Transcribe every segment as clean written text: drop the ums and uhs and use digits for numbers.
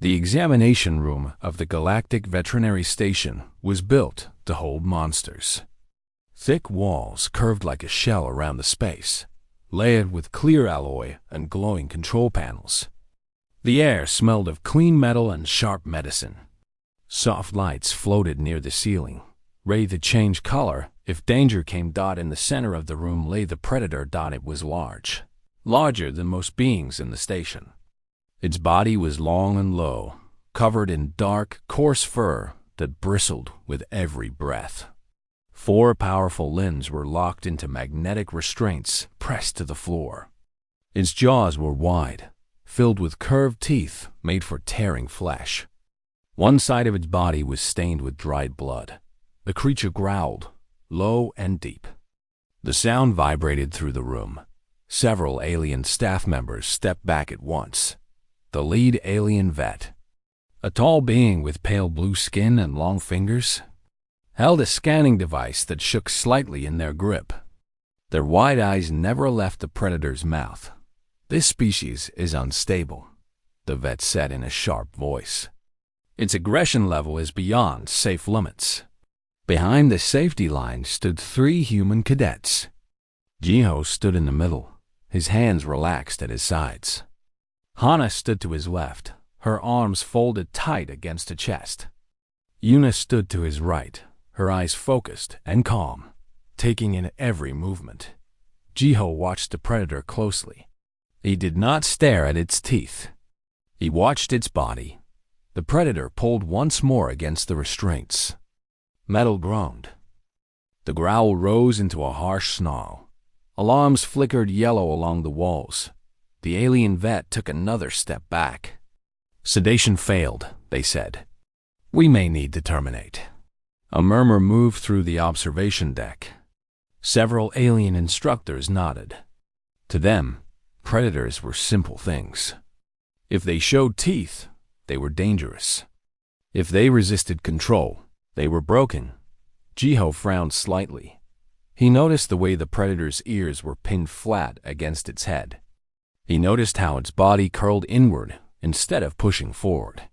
The examination room of the Galactic Veterinary Station was built to hold monsters. Thick walls curved like a shell around the space, layered with clear alloy and glowing control panels. The air smelled of clean metal and sharp medicine. Soft lights floated near the ceiling, ready to change color if danger came. In the center of the room lay the predator. It was large, larger than most beings in the station. Its body was long and low, covered in dark, coarse fur that bristled with every breath. 4 powerful limbs were locked into magnetic restraints pressed to the floor. Its jaws were wide, filled with curved teeth made for tearing flesh. One side of its body was stained with dried blood. The creature growled, low and deep. The sound vibrated through the room. Several alien staff members stepped back at once. The lead alien vet, a tall being with pale blue skin and long fingers, held a scanning device that shook slightly in their grip. Their wide eyes never left the predator's mouth. "This species is unstable," the vet said in a sharp voice. "Its aggression level is beyond safe limits." Behind the safety line stood 3 human cadets. Jiho stood in the middle, his hands relaxed at his sides. Hana stood to his left, her arms folded tight against her chest. Yuna stood to his right, her eyes focused and calm, taking in every movement. Jiho watched the predator closely. He did not stare at its teeth. He watched its body. The predator pulled once more against the restraints. Metal groaned. The growl rose into a harsh snarl. Alarms flickered yellow along the walls. The alien vet took another step back. "Sedation failed," they said. "We may need to terminate." A murmur moved through the observation deck. Several alien instructors nodded. To them, predators were simple things. If they showed teeth, they were dangerous. If they resisted control, they were broken. Jiho frowned slightly. He noticed the way the predator's ears were pinned flat against its head. He noticed how its body curled inward instead of pushing forward.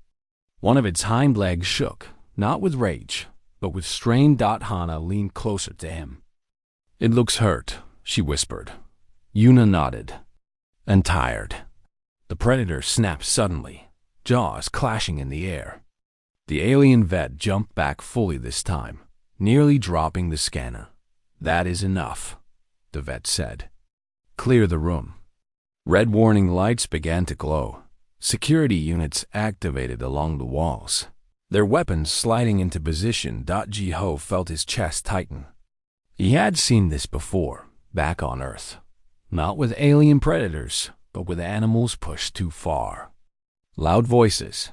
One of its hind legs shook, not with rage, but with strain. Hana leaned closer to him. "It looks hurt," she whispered. Yuna nodded. "And tired." The predator snapped suddenly, jaws clashing in the air. The alien vet jumped back fully this time, nearly dropping the scanner. "That is enough," the vet said. "Clear the room." Red warning lights began to glow. Security units activated along the walls, their weapons sliding into position. Jiho felt his chest tighten. He had seen this before, back on Earth. Not with alien predators, but with animals pushed too far. Loud voices,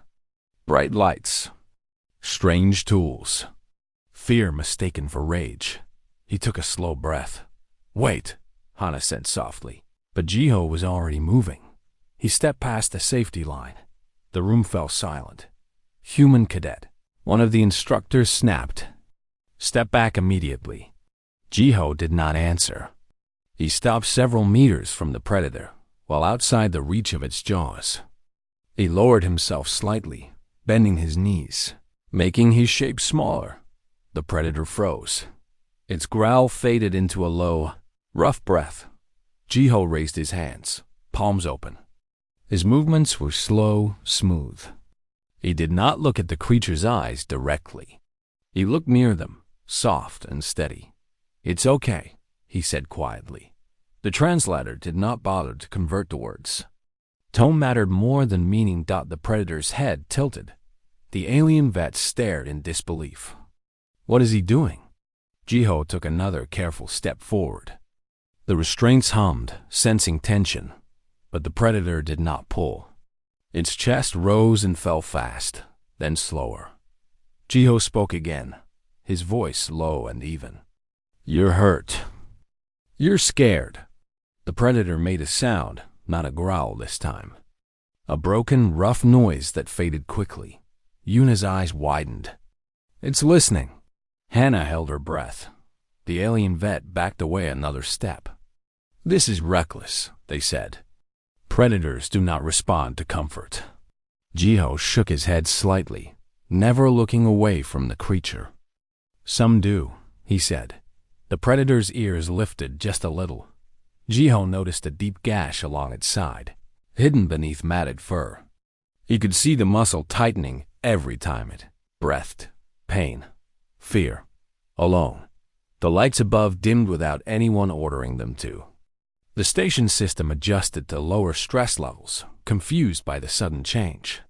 bright lights, strange tools, fear mistaken for rage. He took a slow breath. "Wait," Hana said softly. But Jiho was already moving. He stepped past the safety line. The room fell silent. "Human cadet," one of the instructors snapped. "Step back immediately." Jiho did not answer. He stopped several meters from the predator, while outside the reach of its jaws. He lowered himself slightly, bending his knees, making his shape smaller. The predator froze. Its growl faded into a low, rough breath. Jiho raised his hands, palms open. His movements were slow, smooth. He did not look at the creature's eyes directly. He looked near them, soft and steady. "It's okay," he said quietly. The translator did not bother to convert the words. Tone mattered more than meaning. The predator's head tilted. The alien vet stared in disbelief. "What is he doing?" Jiho took another careful step forward. The restraints hummed, sensing tension, but the predator did not pull. Its chest rose and fell fast, then slower. Jiho spoke again, his voice low and even. "You're hurt. You're scared." The predator made a sound, not a growl this time. A broken, rough noise that faded quickly. Yuna's eyes widened. "It's listening." Hana held her breath. The alien vet backed away another step. "This is reckless," they said. "Predators do not respond to comfort." Jiho shook his head slightly, never looking away from the creature. "Some do," he said. The predator's ears lifted just a little. Jiho noticed a deep gash along its side, hidden beneath matted fur. He could see the muscle tightening every time it breathed. Pain. Fear. Alone. The lights above dimmed without anyone ordering them to. The station system adjusted to lower stress levels, confused by the sudden change.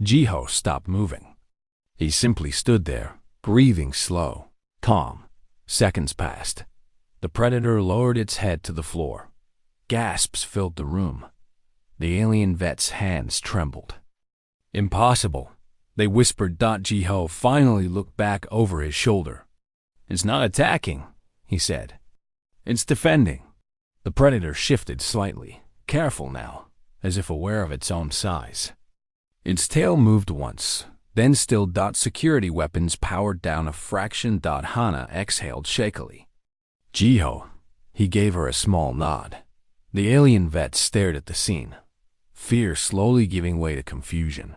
Jiho stopped moving. He simply stood there, breathing slow, calm. Seconds passed. The predator lowered its head to the floor. Gasps filled the room. The alien vet's hands trembled. "Impossible," they whispered. Jiho finally looked back over his shoulder. "It's not attacking," he said. "It's defending." The predator shifted slightly, careful now, as if aware of its own size. Its tail moved once, then still. Security weapons powered down a fraction. Hana exhaled shakily. "Jiho," he gave her a small nod. The alien vet stared at the scene, fear slowly giving way to confusion.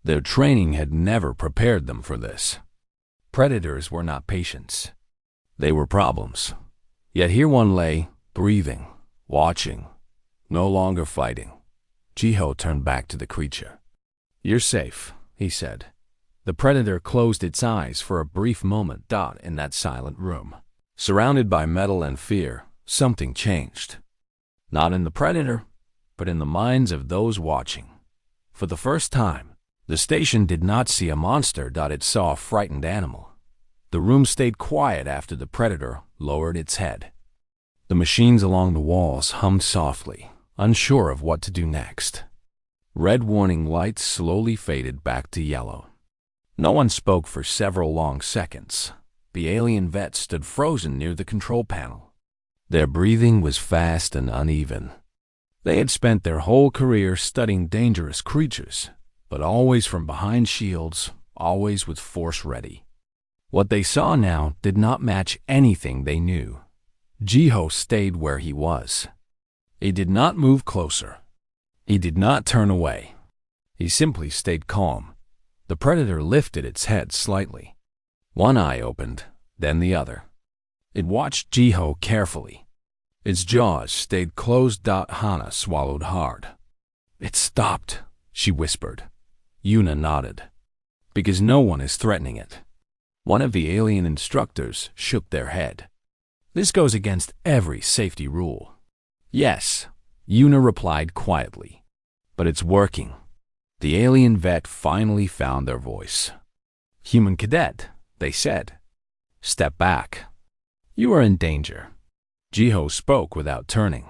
Their training had never prepared them for this. Predators were not patients. They were problems. Yet here one lay, breathing, watching, no longer fighting. Jiho turned back to the creature. "You're safe," he said. The predator closed its eyes for a brief moment. In that silent room, surrounded by metal and fear, something changed. Not in the predator, but in the minds of those watching. For the first time, the station did not see a monster. It saw a frightened animal. The room stayed quiet after the predator lowered its head. The machines along the walls hummed softly, unsure of what to do next. Red warning lights slowly faded back to yellow. No one spoke for several long seconds. The alien vet stood frozen near the control panel. Their breathing was fast and uneven. They had spent their whole career studying dangerous creatures, but always from behind shields, always with force ready. What they saw now did not match anything they knew. Jiho stayed where he was. He did not move closer. He did not turn away. He simply stayed calm. The predator lifted its head slightly. One eye opened, then the other. It watched Jiho carefully. Its jaws stayed closed. Hana swallowed hard. "It stopped," she whispered. Yuna nodded. "Because no one is threatening it." One of the alien instructors shook their head. "This goes against every safety rule." "Yes," Yuna replied quietly. "But it's working." The alien vet finally found their voice. "Human cadet," they said. "Step back. You are in danger." Jiho spoke without turning.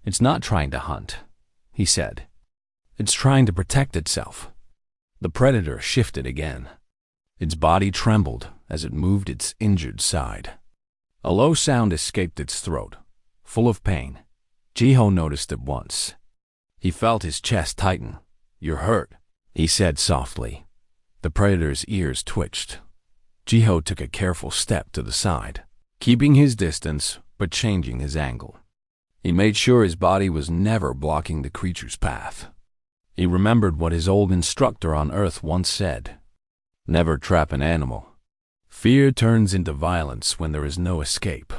"It's not trying to hunt," he said. "It's trying to protect itself." The predator shifted again. Its body trembled as it moved its injured side. A low sound escaped its throat, full of pain. Jiho noticed it once. He felt his chest tighten. "You're hurt," he said softly. The predator's ears twitched. Jiho took a careful step to the side, keeping his distance but changing his angle. He made sure his body was never blocking the creature's path. He remembered what his old instructor on Earth once said: "Never trap an animal. Fear turns into violence when there is no escape."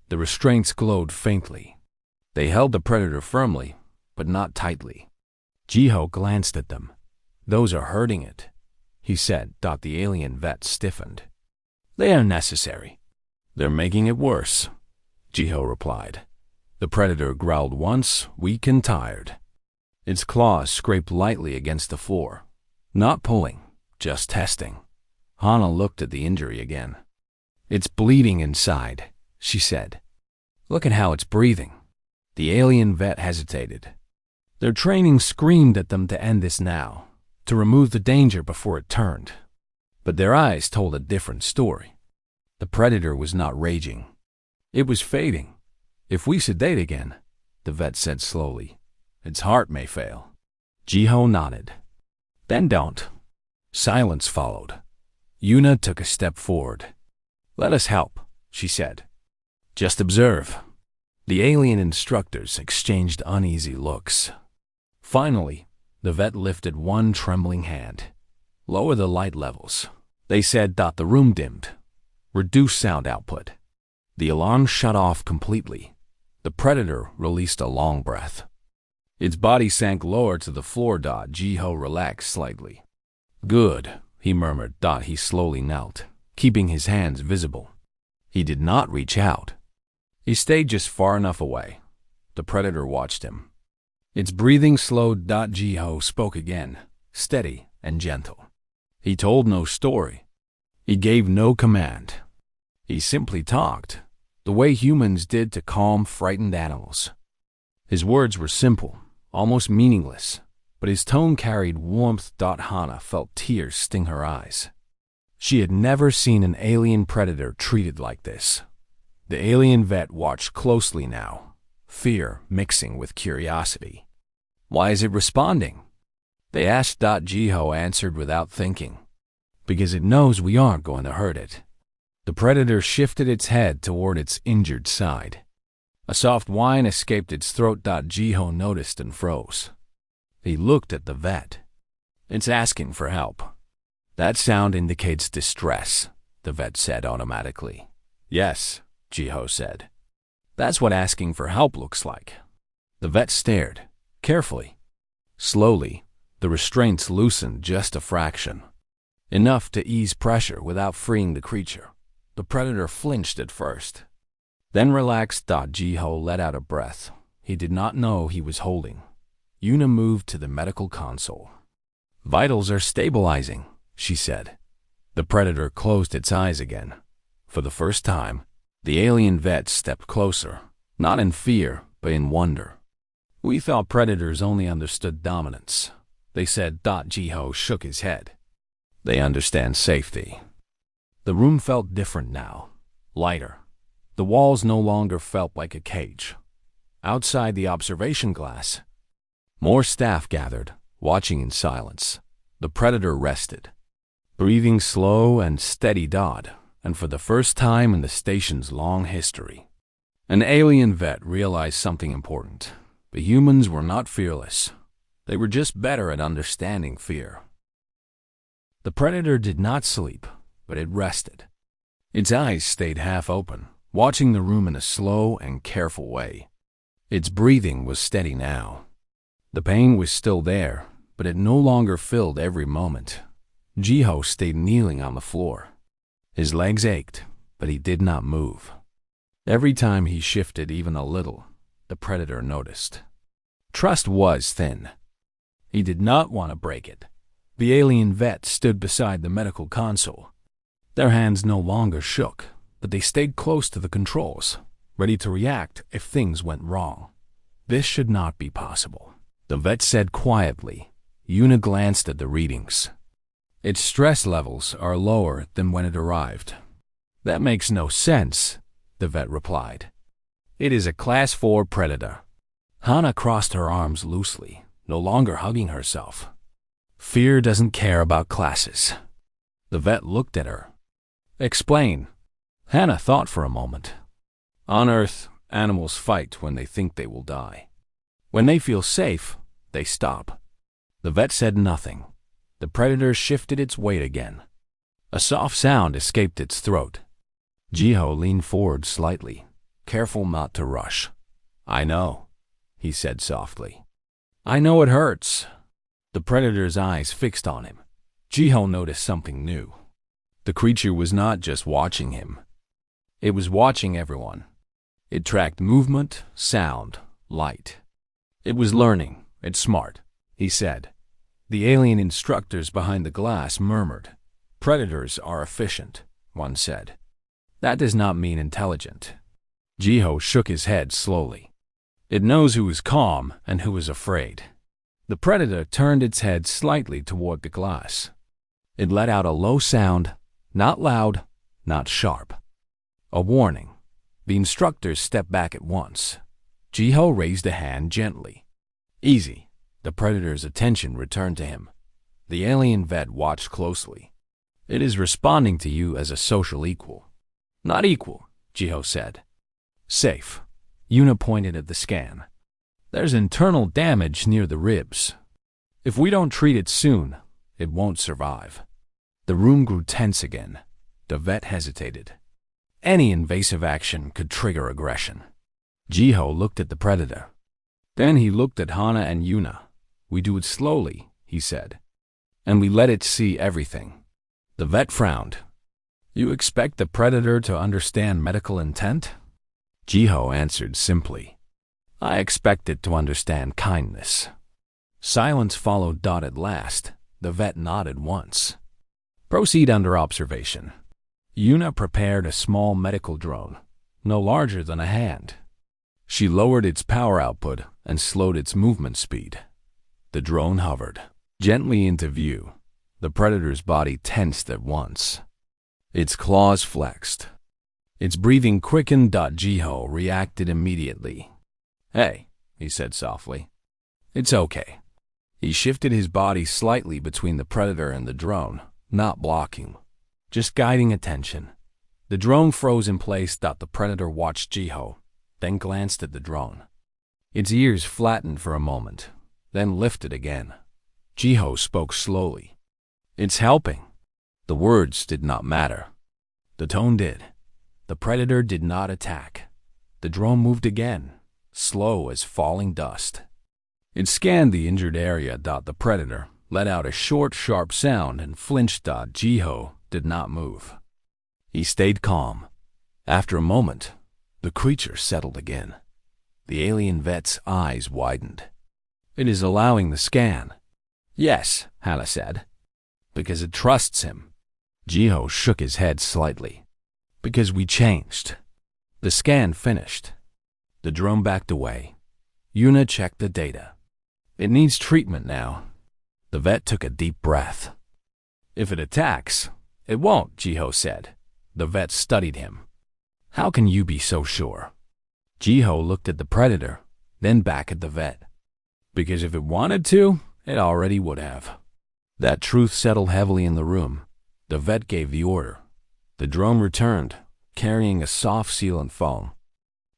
The restraints glowed faintly. They held the predator firmly, but not tightly. Jiho glanced at them. "Those are hurting it," he said. The alien vet stiffened. "They are necessary." "They're making it worse," Jiho replied. The predator growled once, weak and tired. Its claws scraped lightly against the floor. Not pulling, just testing. Hana looked at the injury again. "It's bleeding inside," she said. "Look at how it's breathing." The alien vet hesitated. Their training screamed at them to end this now, to remove the danger before it turned. But their eyes told a different story. The predator was not raging. It was fading. "If we sedate again," the vet said slowly, "its heart may fail." Jiho nodded. "Then don't." Silence followed. Yuna took a step forward. "Let us help," she said. "Just observe." The alien instructors exchanged uneasy looks. Finally, The vet lifted one trembling hand. Lower the light levels, they said. The room dimmed. Reduce sound output. The alarm shut off completely. The predator released a long breath. Its body sank lower to the floor. Jiho relaxed slightly. Good, he murmured. He slowly knelt, keeping his hands visible. He did not reach out. He stayed just far enough away. The predator watched him. Its breathing slowed. Jiho spoke again, steady and gentle. He told no story. He gave no command. He simply talked, the way humans did to calm frightened animals. His words were simple, almost meaningless, but his tone carried warmth. Hana felt tears sting her eyes. She had never seen an alien predator treated like this. The alien vet watched closely now, fear mixing with curiosity. Why is it responding? They asked. Jiho answered without thinking. Because it knows we aren't going to hurt it. The predator shifted its head toward its injured side. A soft whine escaped its throat. Jiho noticed and froze. He looked at the vet. It's asking for help. That sound indicates distress, the vet said automatically. Yes, Jiho said. That's what asking for help looks like. The vet stared, carefully. Slowly, the restraints loosened just a fraction. Enough to ease pressure without freeing the creature. The predator flinched at first, then relaxed. Jiho let out a breath he did not know he was holding. Yuna moved to the medical console. Vitals are stabilizing, she said. The predator closed its eyes again. For the first time, the alien vet stepped closer, not in fear, but in wonder. We thought predators only understood dominance, they said. Jiho shook his head. They understand safety. The room felt different now, lighter. The walls no longer felt like a cage. Outside the observation glass, more staff gathered, watching in silence. The predator rested, breathing slow and steady. And for the first time in the station's long history, an alien vet realized something important. The humans were not fearless. They were just better at understanding fear. The predator did not sleep, but it rested. Its eyes stayed half open, watching the room in a slow and careful way. Its breathing was steady now. The pain was still there, but it no longer filled every moment. Jiho stayed kneeling on the floor. His legs ached, but he did not move. Every time he shifted even a little, the predator noticed. Trust was thin. He did not want to break it. The alien vet stood beside the medical console. Their hands no longer shook, but they stayed close to the controls, ready to react if things went wrong. This should not be possible, the vet said quietly. Yuna glanced at the readings. Its stress levels are lower than when it arrived. That makes no sense, the vet replied. It is a Class 4 predator. Hana crossed her arms loosely, no longer hugging herself. Fear doesn't care about classes. The vet looked at her. Explain. Hana thought for a moment. On Earth, animals fight when they think they will die. When they feel safe, they stop. The vet said nothing. The predator shifted its weight again. A soft sound escaped its throat. Jiho leaned forward slightly, careful not to rush. I know, he said softly. I know it hurts. The predator's eyes fixed on him. Jiho noticed something new. The creature was not just watching him. It was watching everyone. It tracked movement, sound, light. It was learning. It's smart, he said. The alien instructors behind the glass murmured. Predators are efficient, one said. That does not mean intelligent. Jiho shook his head slowly. It knows who is calm and who is afraid. The predator turned its head slightly toward the glass. It let out a low sound, not loud, not sharp. A warning. The instructors stepped back at once. Jiho raised a hand gently. Easy. The predator's attention returned to him. The alien vet watched closely. It is responding to you as a social equal. Not equal, Jiho said. Safe. Yuna pointed at the scan. There's internal damage near the ribs. If we don't treat it soon, it won't survive. The room grew tense again. The vet hesitated. Any invasive action could trigger aggression. Jiho looked at the predator. Then he looked at Hana and Yuna. We do it slowly, he said. And we let it see everything. The vet frowned. You expect the predator to understand medical intent? Jiho answered simply. I expect it to understand kindness. Silence followed. At last, the vet nodded once. Proceed under observation. Yuna prepared a small medical drone, no larger than a hand. She lowered its power output and slowed its movement speed. The drone hovered gently into view. The predator's body tensed at once. Its claws flexed. Its breathing quickened. Jiho reacted immediately. Hey, he said softly. It's okay. He shifted his body slightly between the predator and the drone, not blocking, just guiding attention. The drone froze in place. The predator watched Jiho, then glanced at the drone. Its ears flattened for a moment, then lifted again. Jiho spoke slowly. It's helping. The words did not matter. The tone did. The predator did not attack. The drone moved again, slow as falling dust. It scanned the injured area. The predator let out a short, sharp sound and flinched. Jiho did not move. He stayed calm. After a moment, the creature settled again. The alien vet's eyes widened. It is allowing the scan. Yes, Hana said. Because it trusts him. Jiho shook his head slightly. Because we changed. The scan finished. The drone backed away. Yuna checked the data. It needs treatment now. The vet took a deep breath. If it attacks, it won't, Jiho said. The vet studied him. How can you be so sure? Jiho looked at the predator, then back at the vet. Because if it wanted to, it already would have. That truth settled heavily in the room. The vet gave the order. The drone returned, carrying a soft sealant foam.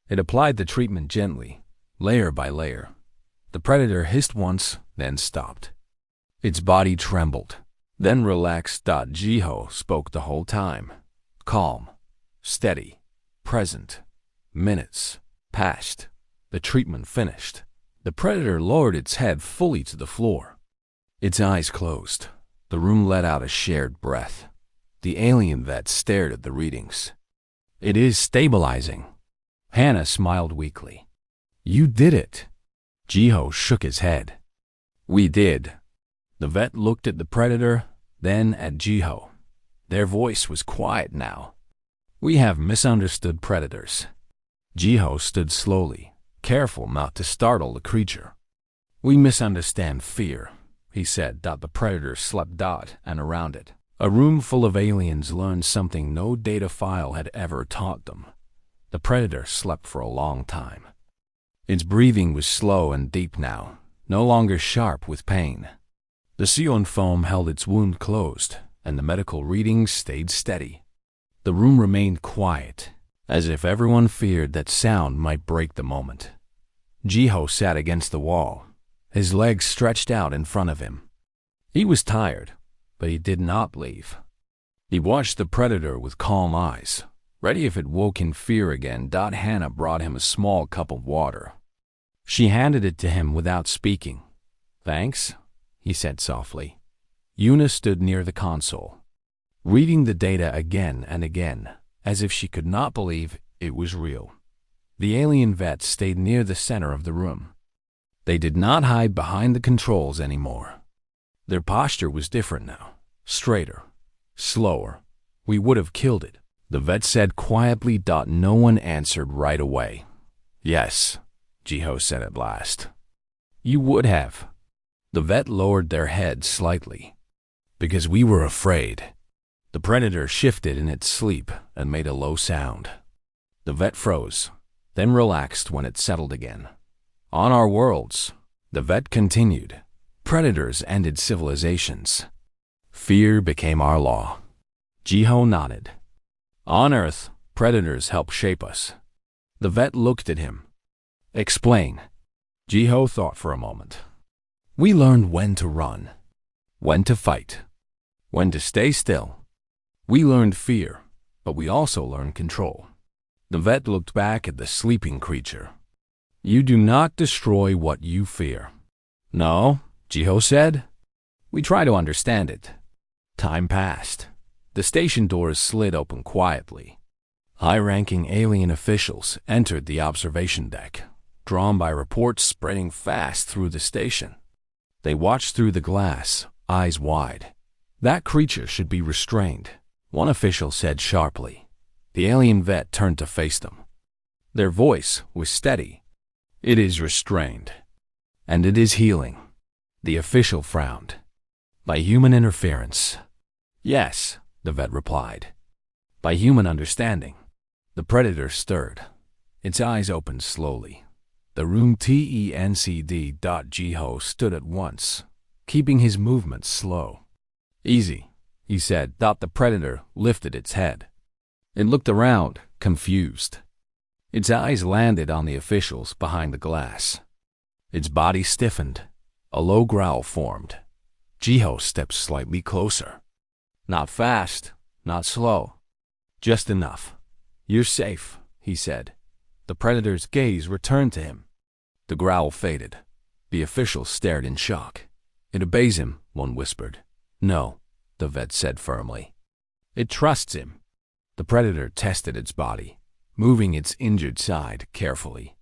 It applied the treatment gently, layer by layer. The predator hissed once, then stopped. Its body trembled, then relaxed. Jiho spoke the whole time. Calm, steady, present. Minutes passed. The treatment finished. The predator lowered its head fully to the floor. Its eyes closed. The room let out a shared breath. The alien vet stared at the readings. It is stabilizing. Hana smiled weakly. You did it. Jiho shook his head. We did. The vet looked at the predator, then at Jiho. Their voice was quiet now. We have misunderstood predators. Jiho stood slowly, careful not to startle the creature. We misunderstand fear, he said. The predator slept and around it. A room full of aliens learned something no data file had ever taught them. The predator slept for a long time. Its breathing was slow and deep now, no longer sharp with pain. The sealant foam held its wound closed, and the medical readings stayed steady. The room remained quiet, as if everyone feared that sound might break the moment. Jiho sat against the wall, his legs stretched out in front of him. He was tired, but he did not leave. He watched the predator with calm eyes, ready if it woke in fear again. Hana brought him a small cup of water. She handed it to him without speaking. Thanks, he said softly. Yuna stood near the console, reading the data again and again, as if she could not believe it was real. The alien vets stayed near the center of the room. They did not hide behind the controls anymore. Their posture was different now, straighter, slower. We would have killed it, the vet said quietly. No one answered right away. Yes, Jiho said at last. You would have. The vet lowered their head slightly. Because we were afraid. The predator shifted in its sleep and made a low sound. The vet froze, then relaxed when it settled again. On our worlds, the vet continued, predators ended civilizations. Fear became our law. Jiho nodded. On Earth, predators help shape us. The vet looked at him. Explain. Jiho thought for a moment. We learned when to run, when to fight, when to stay still. We learned fear, but we also learned control. The vet looked back at the sleeping creature. You do not destroy what you fear. No, Jiho said. We try to understand it. Time passed. The station doors slid open quietly. High-ranking alien officials entered the observation deck, drawn by reports spreading fast through the station. They watched through the glass, eyes wide. That creature should be restrained, one official said sharply. The alien vet turned to face them. Their voice was steady. It is restrained. And it is healing. The official frowned. By human interference. Yes, the vet replied. By human understanding. The predator stirred. Its eyes opened slowly. The room TENCD.Jiho stood at once, keeping his movements slow. Easy, he said. The predator lifted its head. It looked around, confused. Its eyes landed on the officials behind the glass. Its body stiffened. A low growl formed. Jiho stepped slightly closer. Not fast, not slow. Just enough. You're safe, he said. The predator's gaze returned to him. The growl faded. The official stared in shock. It obeys him, one whispered. No, the vet said firmly. It trusts him. The predator tested its body, moving its injured side carefully.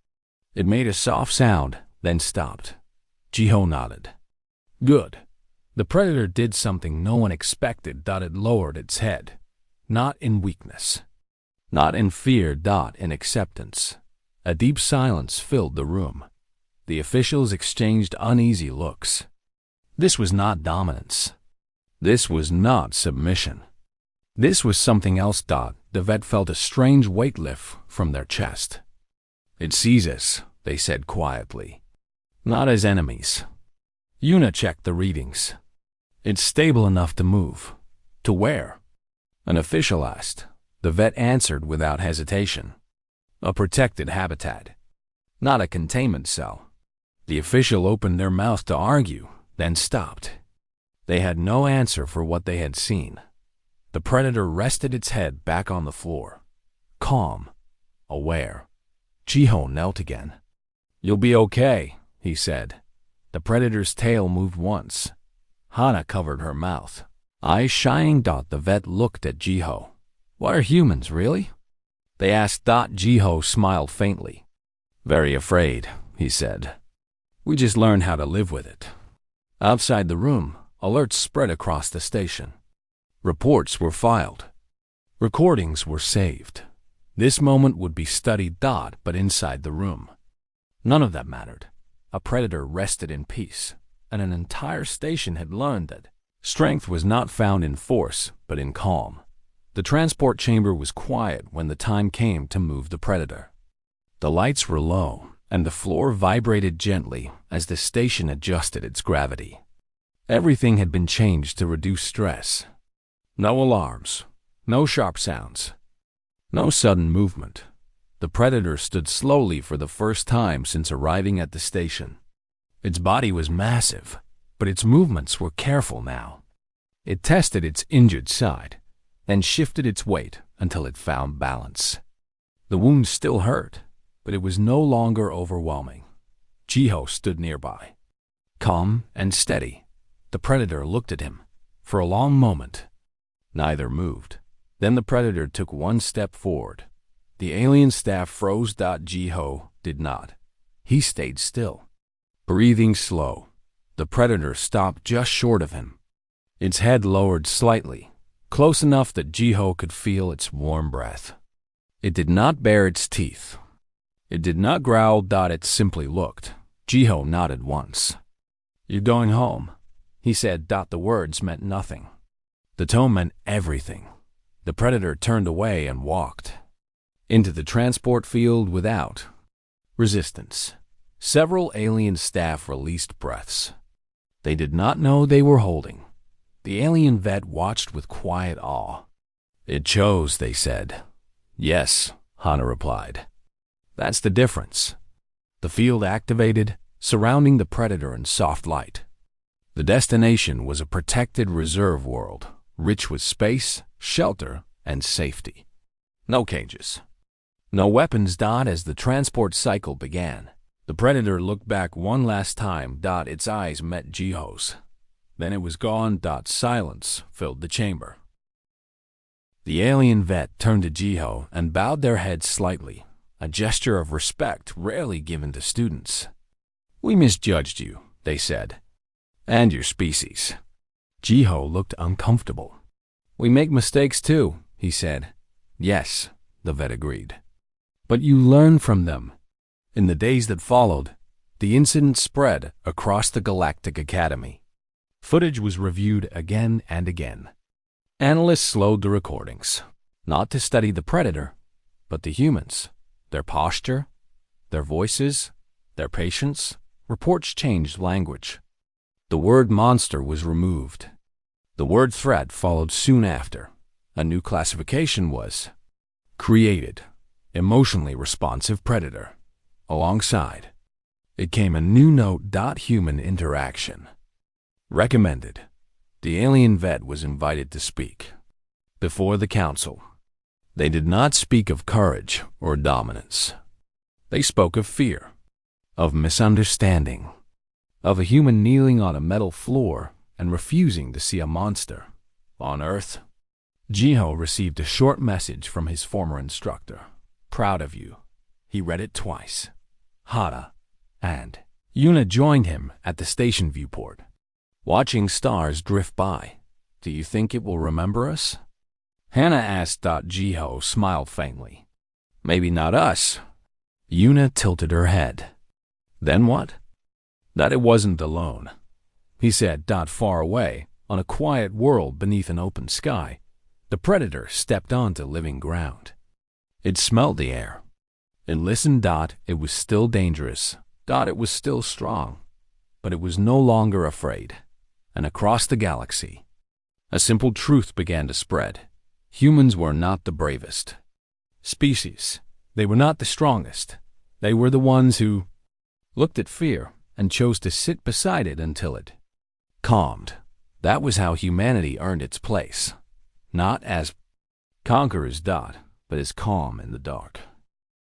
It made a soft sound, then stopped. Jiho nodded. Good. The predator did something no one expected. It lowered its head. Not in weakness. Not in fear. In acceptance. A deep silence filled the room. The officials exchanged uneasy looks. This was not dominance. This was not submission. This was something else. The vet felt a strange weight lift from their chest. It sees us, they said quietly. Not as enemies. Yuna checked the readings. It's stable enough to move. To where? An official asked. The vet answered without hesitation. A protected habitat. Not a containment cell. The official opened their mouth to argue, then stopped. They had no answer for what they had seen. The predator rested its head back on the floor. Calm. Aware. Jiho knelt again. You'll be okay, he said. The predator's tail moved once. Hana covered her mouth. Eyes shining. The vet looked at Jiho. What are humans, really? They asked. Jiho smiled faintly. Very afraid, he said. We just learned how to live with it. Outside the room, alerts spread across the station. Reports were filed. Recordings were saved. This moment would be studied. But inside the room. None of that mattered. A predator rested in peace, and an entire station had learned that strength was not found in force, but in calm. The transport chamber was quiet when the time came to move the predator. The lights were low, and the floor vibrated gently as the station adjusted its gravity. Everything had been changed to reduce stress. No alarms, no sharp sounds, no sudden movement. The predator stood slowly for the first time since arriving at the station. Its body was massive, but its movements were careful now. It tested its injured side, then shifted its weight until it found balance. The wound still hurt, but it was no longer overwhelming. Jiho stood nearby. Calm and steady, the predator looked at him. For a long moment, neither moved. Then the predator took one step forward. The alien staff froze. Jiho did not. He stayed still. Breathing slow, the predator stopped just short of him. Its head lowered slightly, close enough that Jiho could feel its warm breath. It did not bare its teeth. It did not growl. It simply looked. Jiho nodded once. You're going home, he said. The words meant nothing. The tone meant everything. The predator turned away and walked into the transport field without resistance. Several alien staff released breaths. They did not know they were holding. The alien vet watched with quiet awe. It chose, they said. Yes, Hana replied. That's the difference. The field activated, surrounding the predator in soft light. The destination was a protected reserve world, rich with space, shelter, and safety. No cages. No weapons. As the transport cycle began, the predator looked back one last time. Its eyes met Jiho's. Then it was gone. Silence filled the chamber. The alien vet turned to Jiho and bowed their heads slightly, a gesture of respect rarely given to students. "We misjudged you," they said, "and your species." Jiho looked uncomfortable. "We make mistakes too," he said. "Yes," the vet agreed. "But you learn from them." In the days that followed, the incident spread across the Galactic Academy. Footage was reviewed again and again. Analysts slowed the recordings, not to study the predator, but the humans, their posture, their voices, their patience. Reports changed language. The word monster was removed. The word threat followed soon after. A new classification was created, emotionally responsive predator. Alongside, it came a new note. Human interaction. Recommended. The alien vet was invited to speak. Before the council, they did not speak of courage or dominance. They spoke of fear, of misunderstanding, of a human kneeling on a metal floor and refusing to see a monster. On Earth, Jiho received a short message from his former instructor. "Proud of you." He read it twice. Hada and Yuna joined him at the station viewport. "Watching stars drift by. Do you think it will remember us?" Hannah asked. Jiho smiled faintly. "Maybe not us." Yuna tilted her head. "Then what?" "That it wasn't alone," he said. Far away, on a quiet world beneath an open sky, the predator stepped onto living ground. It smelled the air. It listened. It was still dangerous. It was still strong. But it was no longer afraid. And across the galaxy, a simple truth began to spread. Humans were not the bravest species. They were not the strongest. They were the ones who looked at fear and chose to sit beside it until it calmed. That was how humanity earned its place. Not as conquerors, but as calm in the dark.